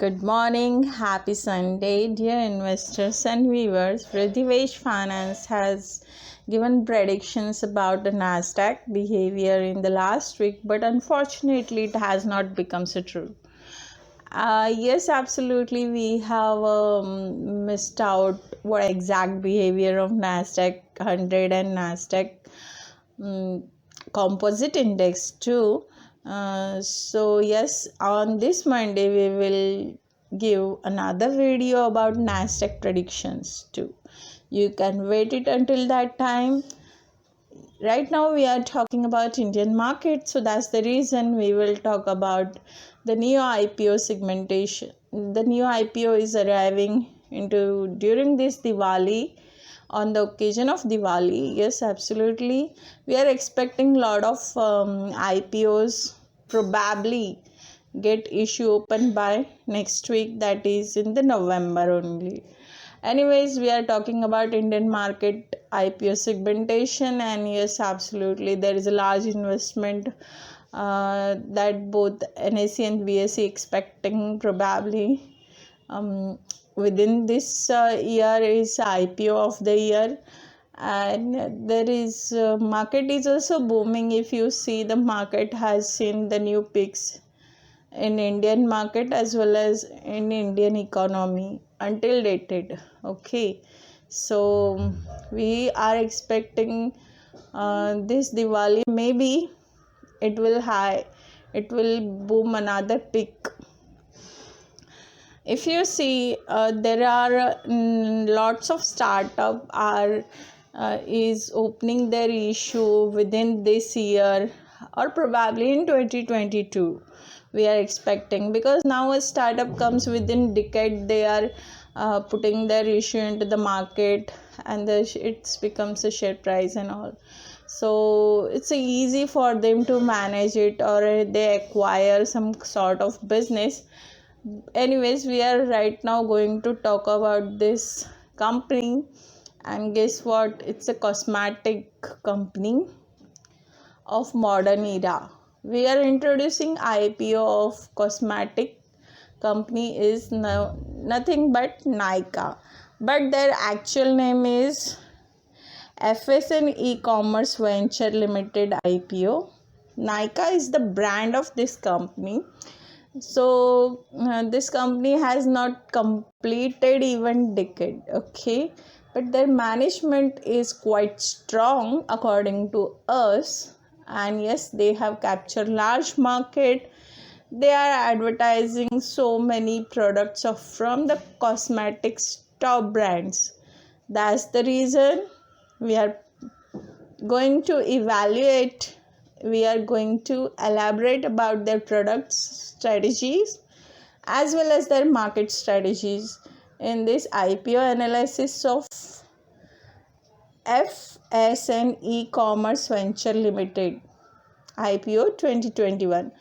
Good morning, happy Sunday, dear investors and viewers. Prathivesh Finance has given predictions about the Nasdaq behavior in the last week, but unfortunately, it has not become so true. Yes, absolutely, we have missed out what exact behavior of Nasdaq 100 and Nasdaq um, Composite Index too. So yes, on this Monday we will give another video about Nasdaq predictions too. You can wait it until that time. Right now we are talking about Indian market, so that's the reason we will talk about the new IPO segmentation. The new IPO is arriving into during this Diwali, on the occasion of Diwali. Yes, absolutely, we are expecting a lot of IPOs probably get issue open by next week, that is in the November only. Anyways, we are talking about Indian market IPO segmentation, and yes, absolutely, there is a large investment that both NSE and BSE expecting probably within this year is IPO of the year. And there is market is also booming. If you see, the market has seen the new peaks in Indian market as well as in Indian economy until dated. Okay, so we are expecting this Diwali, maybe it will boom another peak. If you see, there are lots of startup are is opening their issue within this year or probably in 2022. We are expecting, because now a startup comes within decade, they are putting their issue into the market, and it becomes a share price and all. So it's easy for them to manage it, or they acquire some sort of business. Anyways, we are right now going to talk about this company, and guess what, it's a cosmetic company of modern era. We are introducing IPO of cosmetic company is nothing but Nykaa, but their actual name is FSN E-commerce Venture Limited IPO. Nykaa is the brand of this company. So this company has not completed even decade, okay, but their management is quite strong according to us. And yes, they have captured large market. They are advertising so many products from the cosmetics top brands. That's the reason we are going to evaluate, we are going to elaborate about their products strategies as well as their market strategies in this IPO analysis of FSN E-commerce Venture Limited IPO 2021.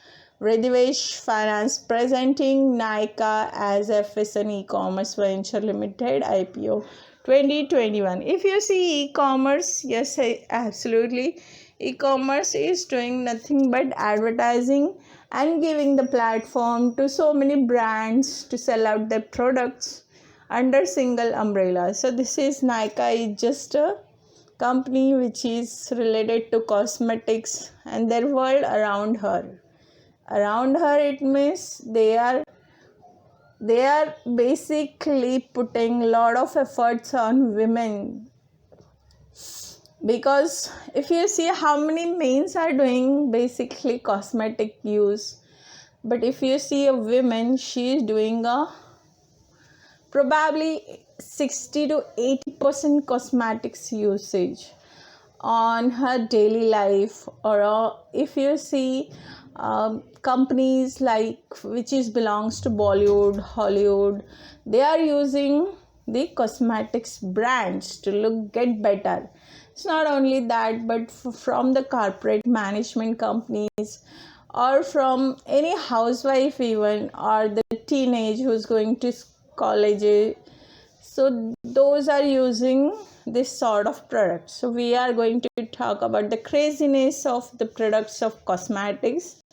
Prathivesh Finance presenting Nykaa as FSN E-commerce Venture Limited IPO 2021. If you see e-commerce, yes, absolutely, e-commerce is doing nothing but advertising and giving the platform to so many brands to sell out their products under single umbrella. So this is Nykaa is just a company which is related to cosmetics and their world around her. Around her, it means they are basically putting a lot of efforts on women, because if you see how many men are doing basically cosmetic use, but if you see a woman, she is doing a probably 60 to 80% cosmetics usage on her daily life. Or if you see companies like which is belongs to Bollywood, Hollywood, they are using the cosmetics brands to get better. It's not only that, but from the corporate management companies, or from any housewife even, or the teenage who's going to college, so those are using this sort of products. So we are going to talk about the craziness of the products of cosmetics.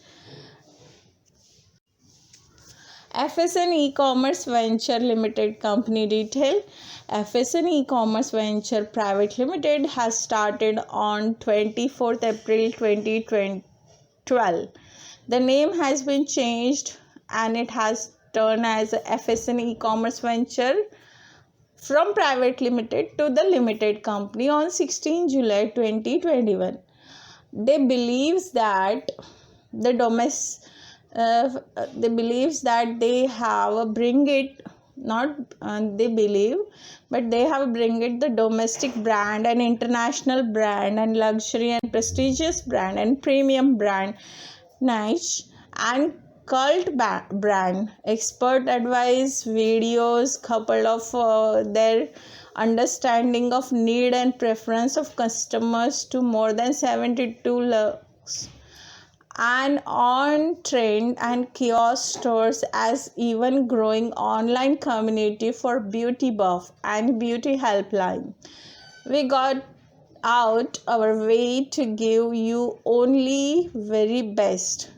FSN E-Commerce Venture Limited Company Detail. FSN E-Commerce Venture Private Limited has started on 24th April 2012. The name has been changed and it has turned as FSN E-Commerce Venture from Private Limited to the Limited Company on 16 July 2021. They believes that the they believes that they have bring it not they believe but they have bring it the domestic brand and international brand and luxury and prestigious brand and premium brand niche and cult brand expert advice videos couple of their understanding of need and preference of customers to more than 72 lakhs and on trend and kiosk stores as even growing online community for beauty buff and beauty helpline. We got out our way to give you only very best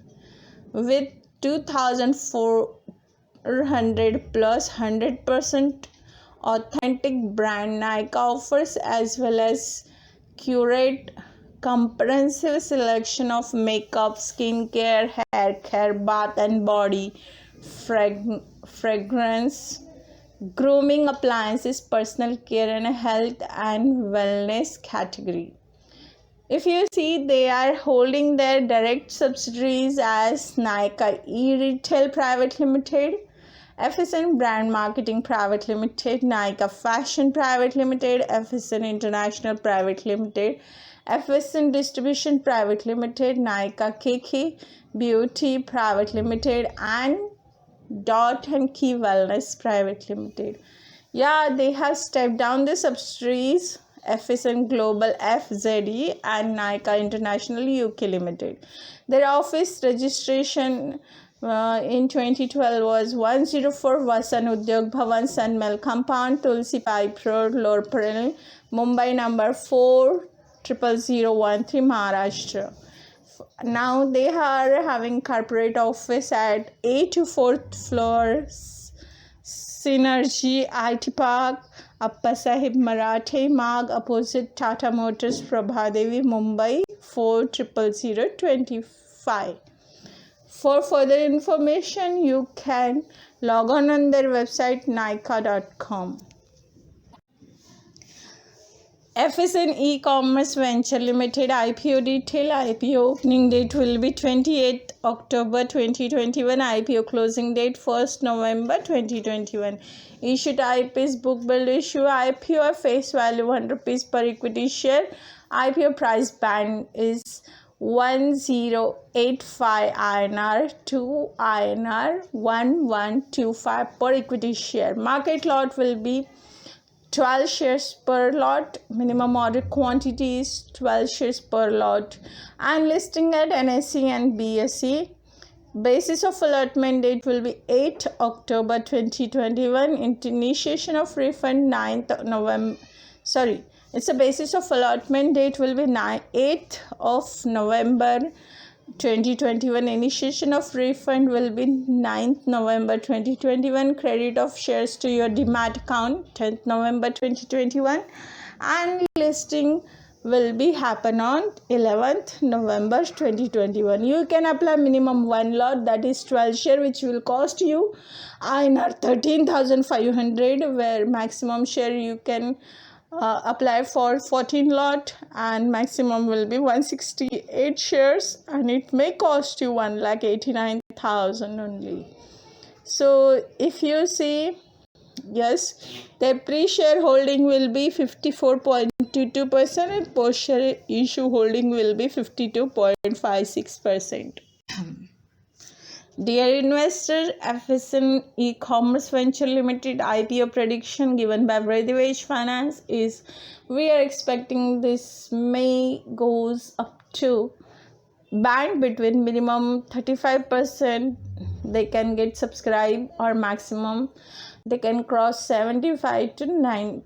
with 2400 plus 100% authentic brand Nike offers as well as curate comprehensive selection of makeup, skincare, hair care, bath and body, fragrance, grooming appliances, personal care and health and wellness category. If you see, they are holding their direct subsidiaries as Nykaa E-Retail Private Limited, FSN Brand Marketing Private Limited, Nykaa Fashion Private Limited, FSN International Private Limited, FSN Distribution Private Limited, Nykaa KK Beauty Private Limited and Dot and Key Wellness Private Limited. Yeah, they have stepped down the subsidiaries FSN Global FZE and Nykaa International UK Limited. Their office registration in 2012 was 104 Vasan Udyog Bhavan Sunmel Compound, Tulsi Pipe Road, Lower Parel, Mumbai number 400013 Maharashtra. Now they are having corporate office at 8 to 4th floor Synergy IT Park, Appa Sahib Marathe Marg opposite Tata Motors Prabhadevi Mumbai 400025. For further information you can log on their website nykaa.com. FSN E-Commerce Venture Limited IPO detail. IPO opening date will be 28th October 2021. IPO closing date 1st November 2021. Issue type is book build issue. IPO face value 1 rupees per equity share. IPO price band is 1085 INR to INR 1125 per equity share. Market lot will be 12 shares per lot. Minimum order quantity is 12 shares per lot and listing at NSE and BSE. Basis of allotment date will be 8 October 2021. Initiation of refund 9th November. It's a basis of allotment date will be 8th of November 2021. Initiation of refund will be 9th November 2021. Credit of shares to your demat account 10th November 2021 and listing will be happen on 11th November 2021. You can apply minimum one lot, that is 12 share, which will cost you INR 13,500, where maximum share you can apply for 14 lot and maximum will be 168 shares and it may cost you 1,89,000 only. So if you see, yes, the pre-share holding will be 54.22% and post-share issue holding will be 52.56%. Dear investor, FSN E-Commerce Venture Limited IPO prediction given by Vredivage Finance is we are expecting this may goes up to band between minimum 35% they can get subscribe or maximum they can cross 70%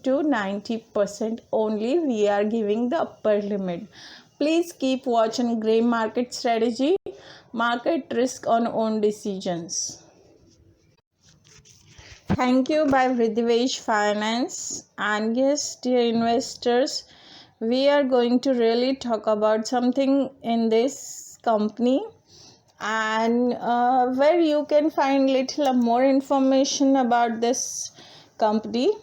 to 90% only. We are giving the upper limit. Please keep watching Grey Market Strategy. market risk on own decisions. Thank you by Vridhivesh Finance. And yes, dear investors, we are going to really talk about something in this company, and where you can find little more information about this company.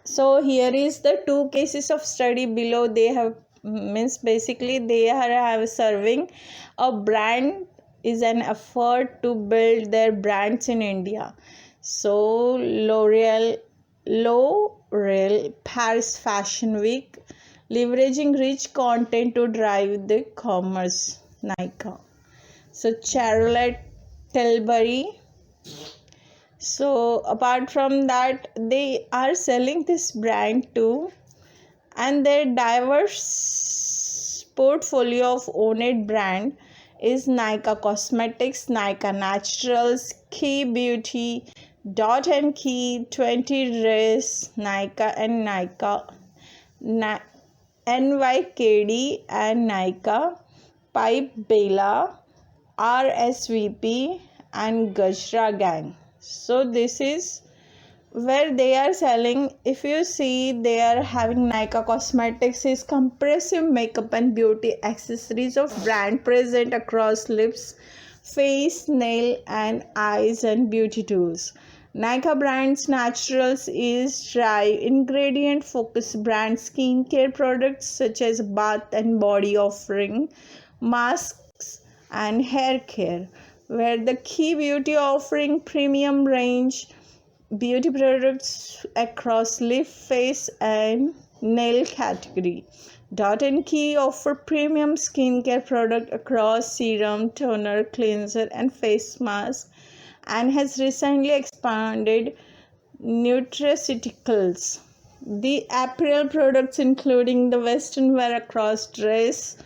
So here is the two cases of study below. They have means basically they are have serving a brand is an effort to build their brands in India. So L'Oreal Paris Fashion Week, leveraging rich content to drive the commerce. Nike. So Charlotte Tilbury. So apart from that, they are selling this brand too, and their diverse portfolio of owned brand is Nykaa Cosmetics, Nykaa Naturals, Key Beauty, Dot and Key, 20 Dress, Nykaa and Nykaa, NYKD and Nykaa, Pipe Bella, RSVP and Gajra Gang. So this is where they are selling. If you see, they are having Nykaa Cosmetics is comprehensive makeup and beauty accessories of brand present across lips, face, nail and eyes and beauty tools. Nykaa Brands Naturals is dry ingredient focused brand skincare products such as bath and body offering, masks and hair care, where the Key Beauty offering premium range beauty products across lip, face and nail category. Dot and Key offer premium skincare product across serum, toner, cleanser and face mask, and has recently expanded nutraceuticals. The apparel products including the western wear across dress,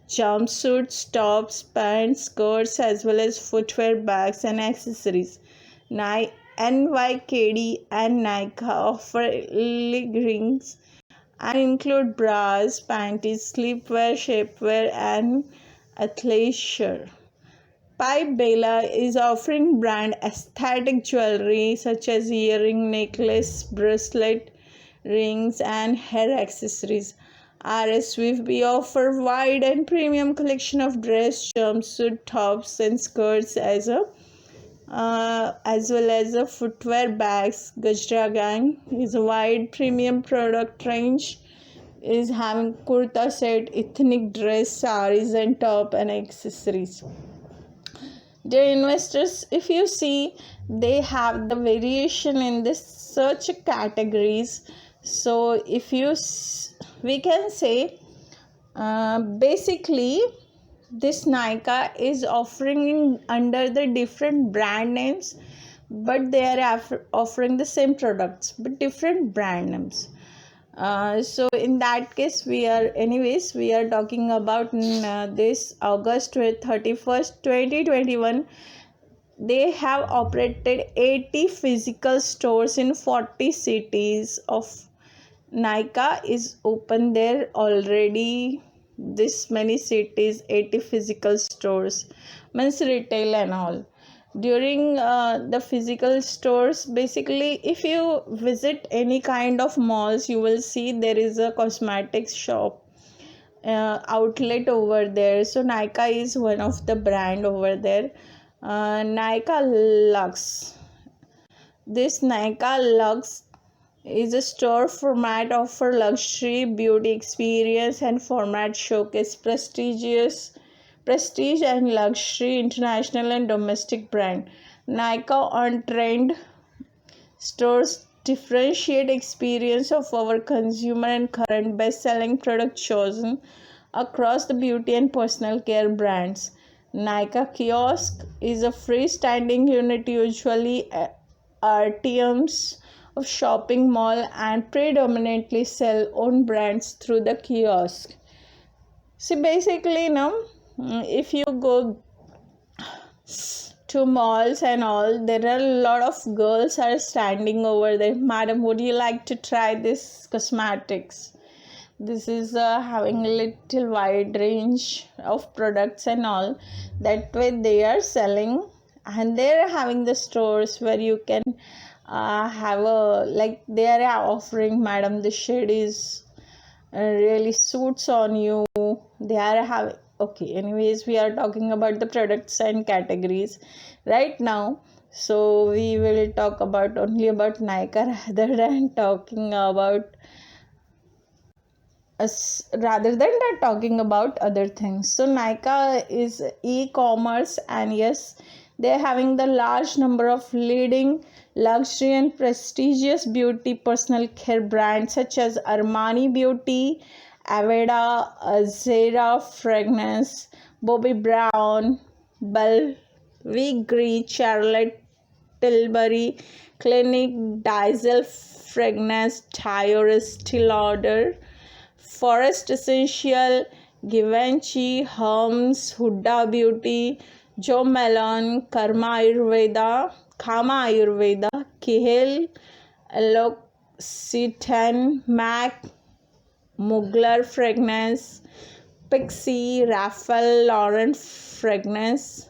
jumpsuits, tops, pants, skirts as well as footwear, bags and accessories. NYKD and Nykaa offer leggings and include bras, panties, sleepwear, shapewear and athleisure. Pipe Bella is offering brand aesthetic jewelry such as earring, necklace, bracelet, rings and hair accessories. RSVP offer wide and premium collection of dress, jumpsuit, tops and skirts as well as a footwear, bags. Gajra Gang is a wide premium product range, is having kurta set, ethnic dress, saris and top and accessories. Dear investors, if you see, they have the variation in this search categories. So if you we can say basically this Nykaa is offering under the different brand names, but they are offering the same products but different brand names. So in that case, we are talking about this August 31st 2021. They have operated 80 physical stores in 40 cities of Nykaa is open there already. This many cities, 80 physical stores, means retail and all. During the physical stores, basically if you visit any kind of malls, you will see there is a cosmetics shop outlet over there. So Nykaa is one of the brand over there. Nykaa Luxe. This Nykaa Luxe is a store format offer luxury beauty experience and format showcase prestige and luxury international and domestic brand. Nykaa on trend stores differentiate experience of our consumer and current best selling product chosen across the beauty and personal care brands. Nykaa kiosk is a freestanding unit, usually RTMs of shopping mall, and predominantly sell own brands through the kiosk. See, basically now if you go to malls and all, there are a lot of girls are standing over there. Madam, would you like to try this cosmetics? This is having a little wide range of products and all. That way they are selling, and they're having the stores where you can have a, like they are offering, madam, the shade is really suits on you. They are having, okay, anyways, we are talking about the products and categories right now. So we will talk about only about Nykaa rather than talking about rather than that talking about other things. So Nykaa is e-commerce, and yes, they're having the large number of leading luxury and prestigious beauty personal care brands such as Armani Beauty, Aveda, Zara Fragrance, Bobbi Brown, Bulgari, Charlotte Tilbury, Clinique, Diesel Fragrance, Dior, Estee Lauder, Forest Essential, Givenchy, Hermes, Huda Beauty, Jo Malone, Kama Ayurveda, Kihel, L'Occitane, MAC, Mugler Fragrance, Pixie, Ralph Lauren Fragrance,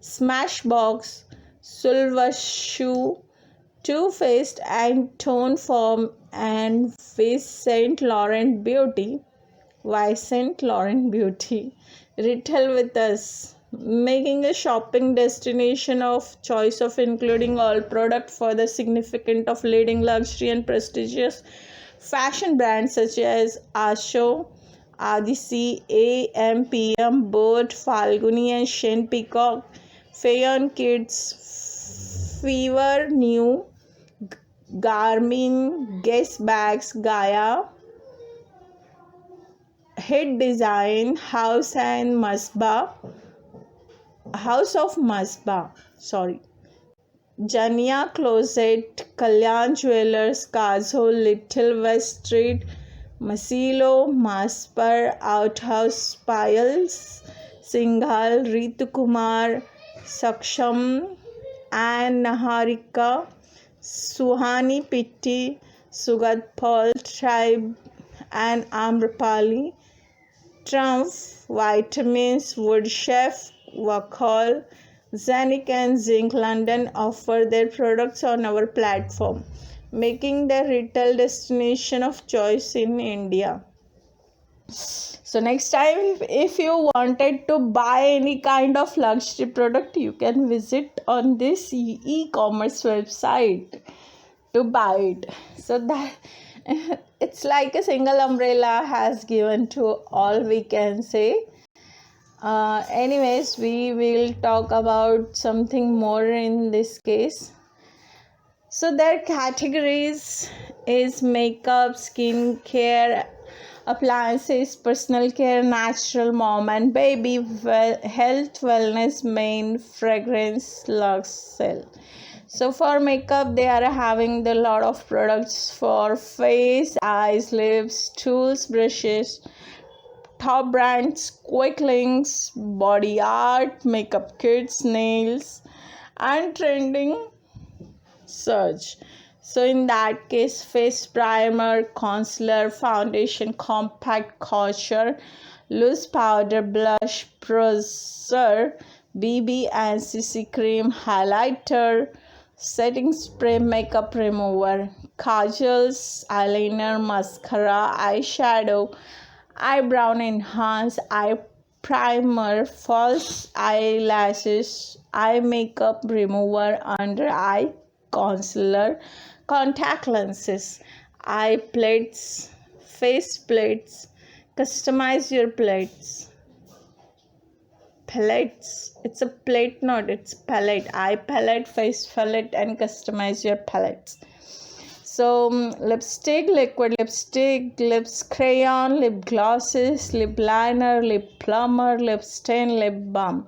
Smashbox, Silver Shoe, Too Faced, and Tone Form, and Vincent Laurent Beauty. Retail with us, making a shopping destination of choice of including all product for the significant of leading luxury and prestigious fashion brands such as Asho, Adisi, AMPM, Bird, Falguni, and Shen Peacock, Fayon Kids, Fever New, Garmin, Guess Bags, Gaia, Hit Design, House of Masba, Jania Closet, Kalyan Jewelers, Kazo, Little West Street, Masilo, Maspar, Outhouse, Piles, Singhal, Ritu Kumar, Saksham, and Naharika, Suhani Pitti, Sugat Paul, Tribe, and Amrapali, Trump, Vitamins, Woodchef, Wakhol, Zanik, and Zinc London offer their products on our platform, making the retail destination of choice in India. So next time, if you wanted to buy any kind of luxury product, you can visit on this e-commerce website to buy it. So that it's like a single umbrella has given to all, we can say. Anyways, we will talk about something more in this case. So their categories is makeup, skin care, appliances, personal care, natural, mom and baby, health, wellness, main, fragrance, luxe, sell. So for makeup, they are having a lot of products for face, eyes, lips, tools, brushes, top brands, quick links, body art, makeup kits, nails, and trending search. So in that case, face primer, concealer, foundation, compact contour, loose powder, blush, bronzer, BB and CC cream, highlighter, setting spray, makeup remover, kajals, eyeliner, mascara, eyeshadow, eyebrow enhance, eye primer, false eyelashes, eye makeup remover, under eye concealer, contact lenses, eye plates, face plates, customize your plates. It's a plate, not it's palette, eye palette, face palette, and customize your palettes. So lipstick, liquid lipstick, lips crayon, lip glosses, lip liner, lip plumber, lip stain, lip balm,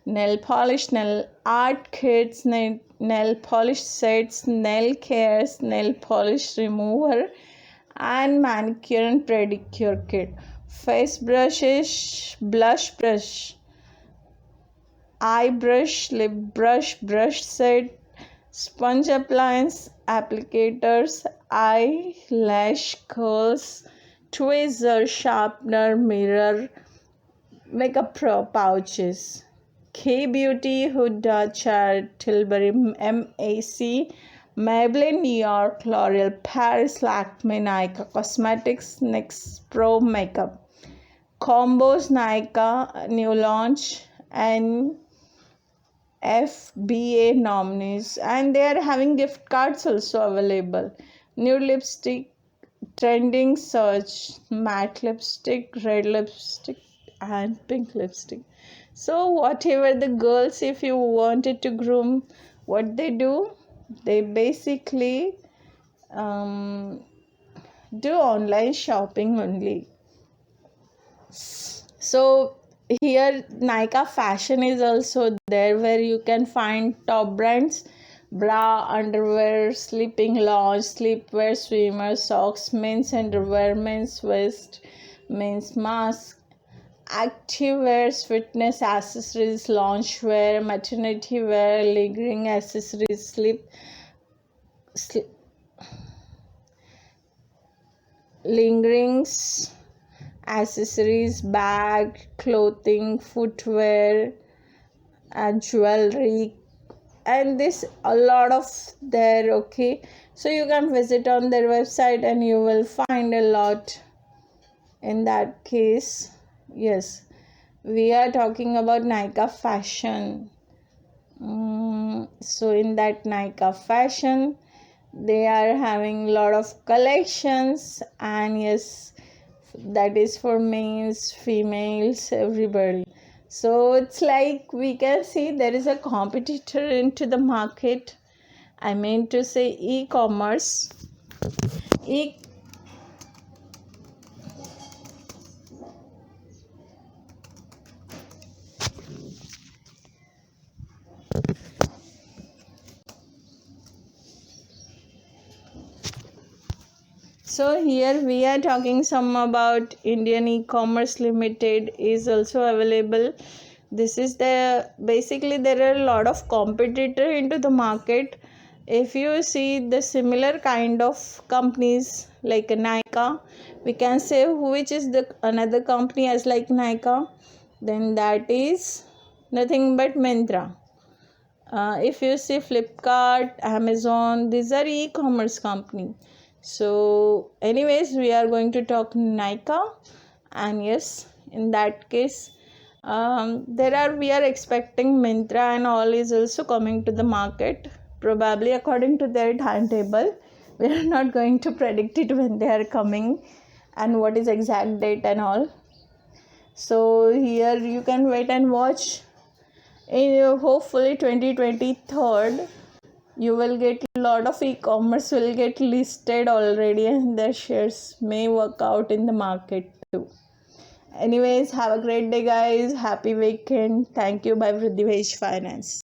nail polish, nail art kits, nail polish sets, nail cares, nail polish remover, and manicure and pedicure kit, face brushes, blush brush, eye brush, lip brush, brush set, sponge appliance, applicators, eyelash curls, tweezer, sharpener, mirror, makeup pouches. K Beauty, Huda, Chad, Tilbury, MAC, Maybelline, New York, L'Oreal, Paris, Lakme, Nykaa Cosmetics, NYX Pro Makeup. Combos, Nykaa, new launch, and FBA nominees, and they are having gift cards also available. New lipstick, trending search, matte lipstick, red lipstick, and pink lipstick. So whatever the girls, if you wanted to groom, what they do, they basically do online shopping only. So here Nykaa fashion is also there, where you can find top brands, bra, underwear, sleeping lounge, sleepwear, swimmer, socks, men's underwear, men's vest, men's mask, activewear, fitness accessories, loungewear, maternity wear, lingering accessories, lingerings, accessories, bag, clothing, footwear, and jewelry, and this a lot of there. Okay, so you can visit on their website and you will find a lot. In that case, yes, we are talking about Nykaa fashion. So in that Nykaa fashion, they are having a lot of collections, and yes, that is for males, females, everybody. So it's like we can see there is a competitor into the market. I mean to say e-commerce. So here we are talking some about Indian e-commerce limited is also available. This is the basically there are a lot of competitor into the market. If you see the similar kind of companies like Nykaa, we can say which is the another company as like Nykaa, then that is nothing but Myntra. If you see Flipkart, Amazon, these are e-commerce company. So anyways, we are going to talk Nykaa, and yes, in that case, we are expecting Myntra and all is also coming to the market, probably according to their timetable. We are not going to predict it when they are coming and what is exact date and all. So here you can wait and watch. In hopefully 2023 you will get a lot of e-commerce will get listed already, and their shares may work out in the market too. Anyways, have a great day guys, happy weekend. Thank you. By Vridhivesh Finance.